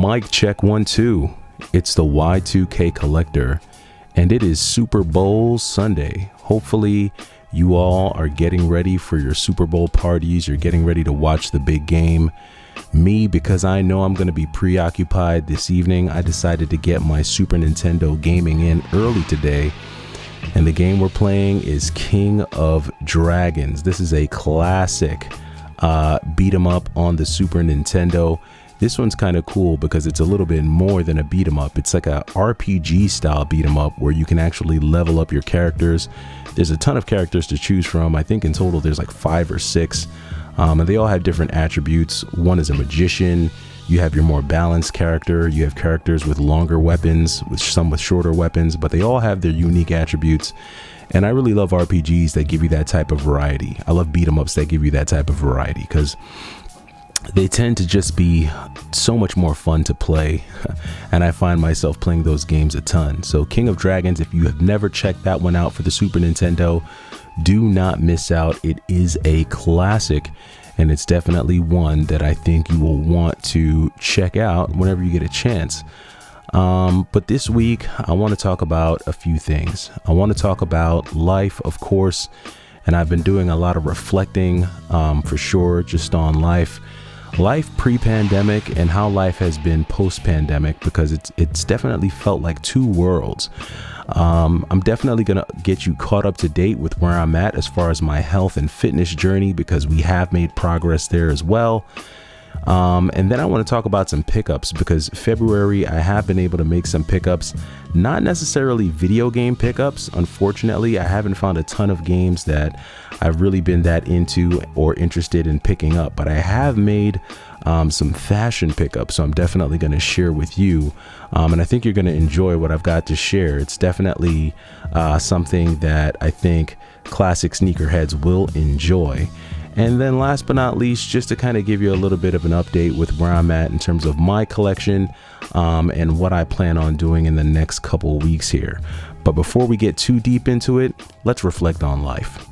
Mic check 1 2. It's the Y2K Collector, and it is Super Bowl Sunday. Hopefully you all are getting ready for your Super Bowl parties. You're getting ready to watch the big game. Me, because I know I'm going to be preoccupied this evening, I decided to get my Super Nintendo gaming in early today. And the game we're playing is King of Dragons. This is a classic beat 'em up on the Super Nintendo. This one's kind of cool because it's a little bit more than a beat 'em up. It's like a RPG style beat 'em up where you can actually level up your characters. There's a ton of characters to choose from. I think in total there's like 5 or 6, and they all have different attributes. One is a magician. You have your more balanced character. You have characters with longer weapons, with some with shorter weapons, but they all have their unique attributes. And I really love RPGs that give you that type of variety. I love beat 'em ups that give you that type of variety because they tend to just be so much more fun to play, and I find myself playing those games a ton. So King of Dragons, if you have never checked that one out for the Super Nintendo, do not miss out. It is a classic, and it's definitely one that I think you will want to check out whenever you get a chance. But this week, I want to talk about a few things. I want to talk about life, of course, and I've been doing a lot of reflecting, for sure, just on life pre-pandemic and how life has been post-pandemic, because it's definitely felt like two worlds. I'm definitely gonna get you caught up to date with where I'm at as far as my health and fitness journey, because we have made progress there as well. And then I want to talk about some pickups, because February I have been able to make some pickups, not necessarily video game pickups. Unfortunately, I haven't found a ton of games that I've really been that into or interested in picking up, but I have made some fashion pickups, so I'm definitely going to share with you, and I think you're going to enjoy what I've got to share. It's definitely something that I think classic sneakerheads will enjoy. And then last but not least, just to kind of give you a little bit of an update with where I'm at in terms of my collection, and what I plan on doing in the next couple weeks here. But before we get too deep into it, let's reflect on life.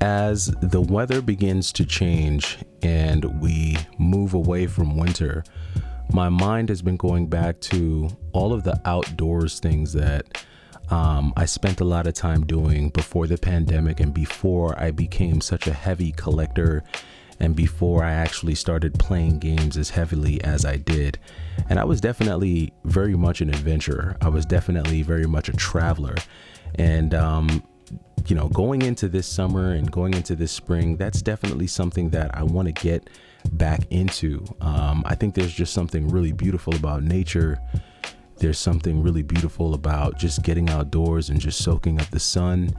As the weather begins to change and we move away from winter, my mind has been going back to all of the outdoors things that I spent a lot of time doing before the pandemic and before I became such a heavy collector and before I actually started playing games as heavily as I did. And I was definitely very much an adventurer. I was definitely very much a traveler. And going into this summer and going into this spring, that's definitely something that I want to get back into. I think there's just something really beautiful about nature. There's something really beautiful about just getting outdoors and just soaking up the sun,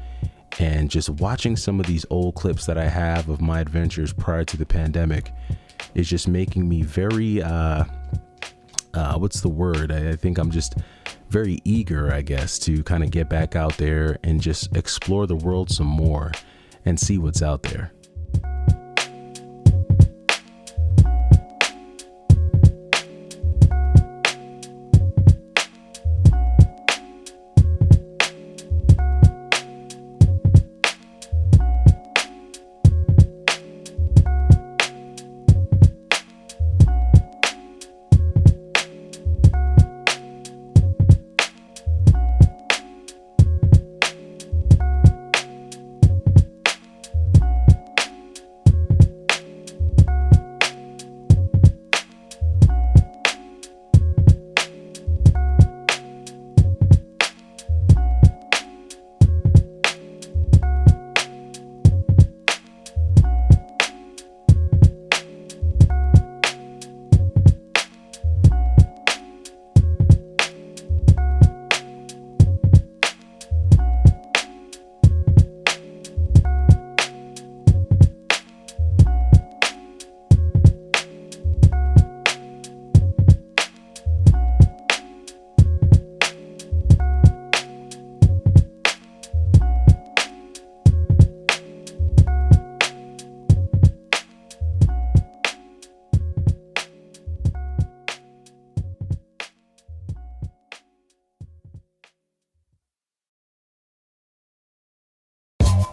and just watching some of these old clips that I have of my adventures prior to the pandemic is just making me very, what's the word? I think I'm just very eager, I guess, to kind of get back out there and just explore the world some more and see what's out there.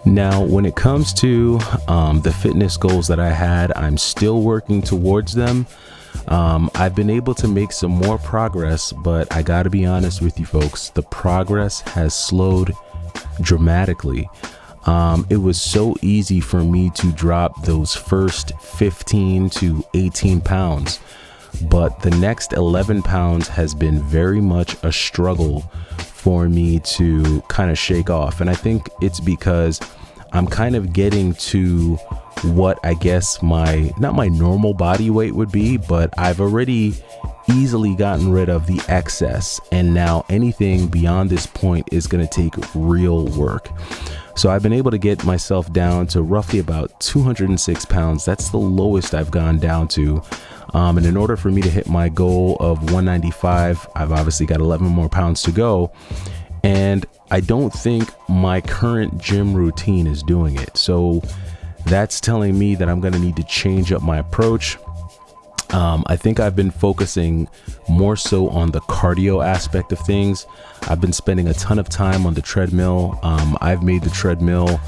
Now, when it comes to the fitness goals that I had, I'm still working towards them. I've been able to make some more progress, but I gotta be honest with you folks, the progress has slowed dramatically. It was so easy for me to drop those first 15 to 18 pounds, but the next 11 pounds has been very much a struggle for me to kind of shake off. And I think it's because I'm kind of getting to what I guess not my normal body weight would be, but I've already easily gotten rid of the excess. And now anything beyond this point is going to take real work. So I've been able to get myself down to roughly about 206 pounds. That's the lowest I've gone down to. And in order for me to hit my goal of 195, I've obviously got 11 more pounds to go. And I don't think my current gym routine is doing it. So that's telling me that I'm going to need to change up my approach. I think I've been focusing more so on the cardio aspect of things. I've been spending a ton of time on the treadmill. I've made the treadmill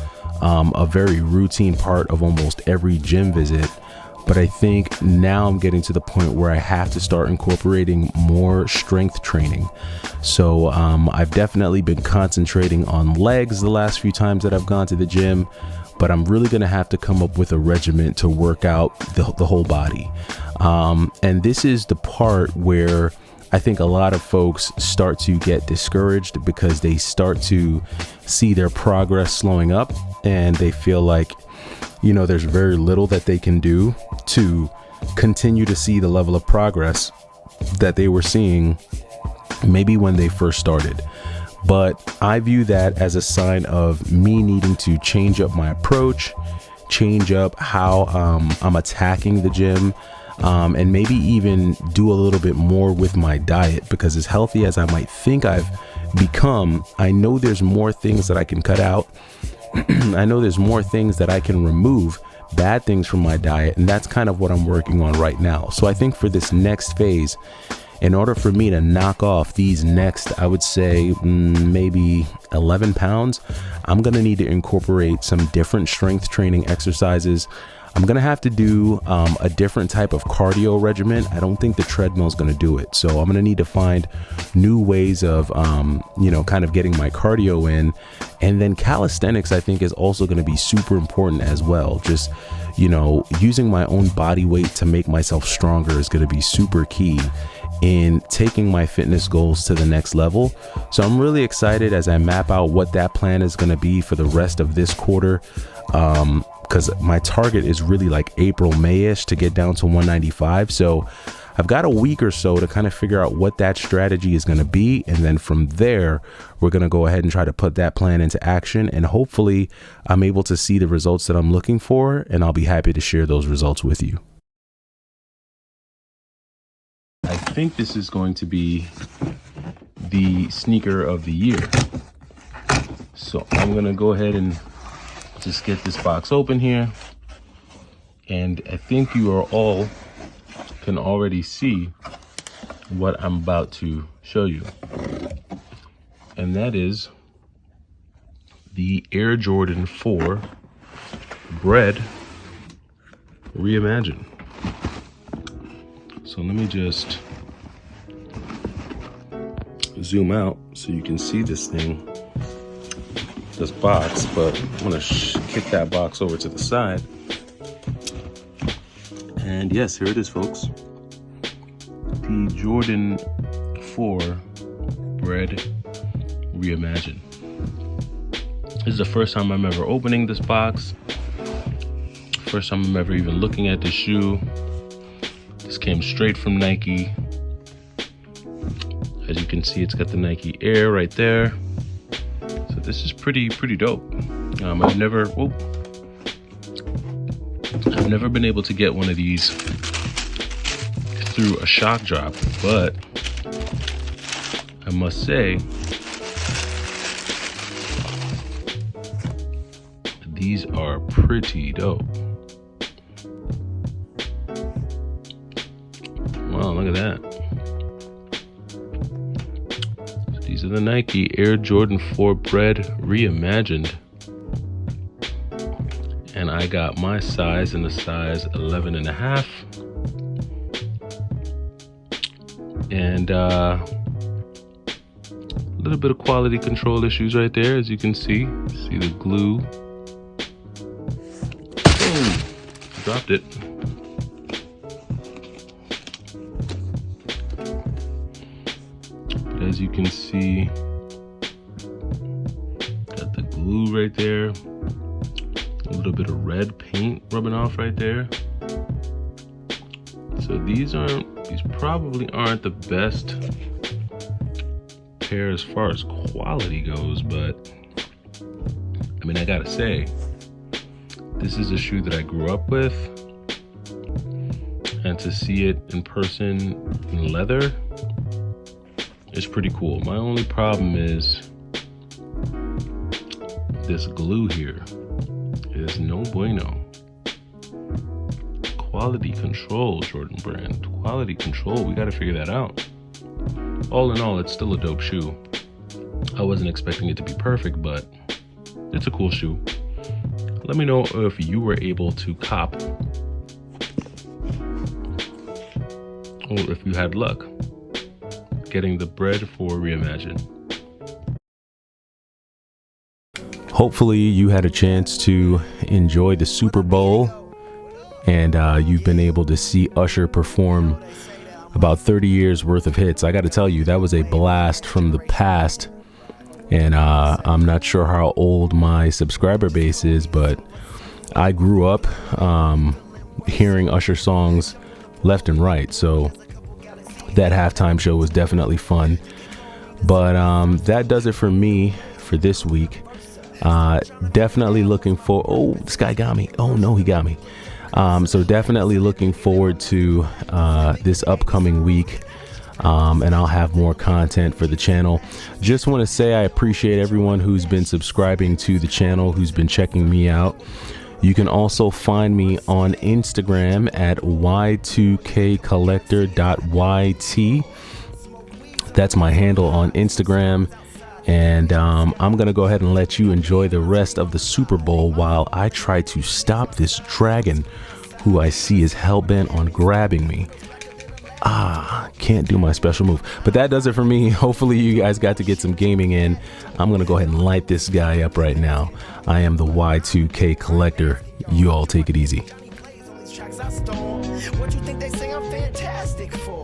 a very routine part of almost every gym visit. But I think now I'm getting to the point where I have to start incorporating more strength training. So I've definitely been concentrating on legs the last few times that I've gone to the gym, but I'm really going to have to come up with a regimen to work out the whole body. And this is the part where I think a lot of folks start to get discouraged because they start to see their progress slowing up and they feel like, you know, there's very little that they can do to continue to see the level of progress that they were seeing maybe when they first started. But I view that as a sign of me needing to change up my approach, change up how I'm attacking the gym, and maybe even do a little bit more with my diet, because as healthy as I might think I've become, I know there's more things that I can cut out. I know there's more things that I can remove, bad things from my diet, and that's kind of what I'm working on right now. So I think for this next phase, in order for me to knock off these next, I would say maybe 11 pounds, I'm going to need to incorporate some different strength training exercises. I'm going to have to do a different type of cardio regimen. I don't think the treadmill is going to do it. So I'm going to need to find new ways of, kind of getting my cardio in. And then calisthenics, I think, is also going to be super important as well. Just, using my own body weight to make myself stronger is going to be super key in taking my fitness goals to the next level. So I'm really excited as I map out what that plan is going to be for the rest of this quarter. Because my target is really like April, May-ish to get down to 195. So I've got a week or so to kind of figure out what that strategy is going to be. And then from there, we're going to go ahead and try to put that plan into action. And hopefully I'm able to see the results that I'm looking for. And I'll be happy to share those results with you. I think this is going to be the sneaker of the year. So I'm going to go ahead and just get this box open here. And I think you are all can already see what I'm about to show you. And that is the Air Jordan 4 Bread Reimagined. So let me just zoom out so you can see this thing, this box, but I'm gonna kick that box over to the side. And yes, here it is, folks. The Jordan 4 Bread Reimagined. This is the first time I'm ever opening this box. First time I'm ever even looking at this shoe. This came straight from Nike. As you can see, it's got the Nike Air right there. So this is pretty dope. I've never been able to get one of these through a shock drop, but I must say these are pretty dope. Wow, look at that. So these are the Nike Air Jordan 4 Bread Reimagined. I got my size in the size 11 and a half. And a little bit of quality control issues right there, as you can see. See the glue. Boom! Dropped it. But as you can see, got the glue right there. A little bit of red paint rubbing off right there. So these probably aren't the best pair as far as quality goes, but I mean, I gotta say, this is a shoe that I grew up with, and to see it in person in leather is pretty cool. My only problem is this glue here is no bueno. Quality control, Jordan Brand. Quality control, we gotta figure that out. All in all, it's still a dope shoe. I wasn't expecting it to be perfect, but it's a cool shoe. Let me know if you were able to cop, or if you had luck getting the bread for Reimagine. Hopefully you had a chance to enjoy the Super Bowl, and you've been able to see Usher perform about 30 years worth of hits. I got to tell you, that was a blast from the past. And I'm not sure how old my subscriber base is, but I grew up hearing Usher songs left and right. So that halftime show was definitely fun. But that does it for me for this week. Definitely looking for, oh, this guy got me. Oh no, he got me. So definitely looking forward to this upcoming week, and I'll have more content for the channel. Just want to say I appreciate everyone who's been subscribing to the channel, who's been checking me out. You can also find me on Instagram at Y2KCollector.YT. That's my handle on Instagram. And I'm going to go ahead and let you enjoy the rest of the Super Bowl while I try to stop this dragon who I see is hell-bent on grabbing me. Can't do my special move. But that does it for me. Hopefully you guys got to get some gaming in. I'm going to go ahead and light this guy up right now. I am the Y2K Collector. You all take it easy. What you think they say I'm fantastic for?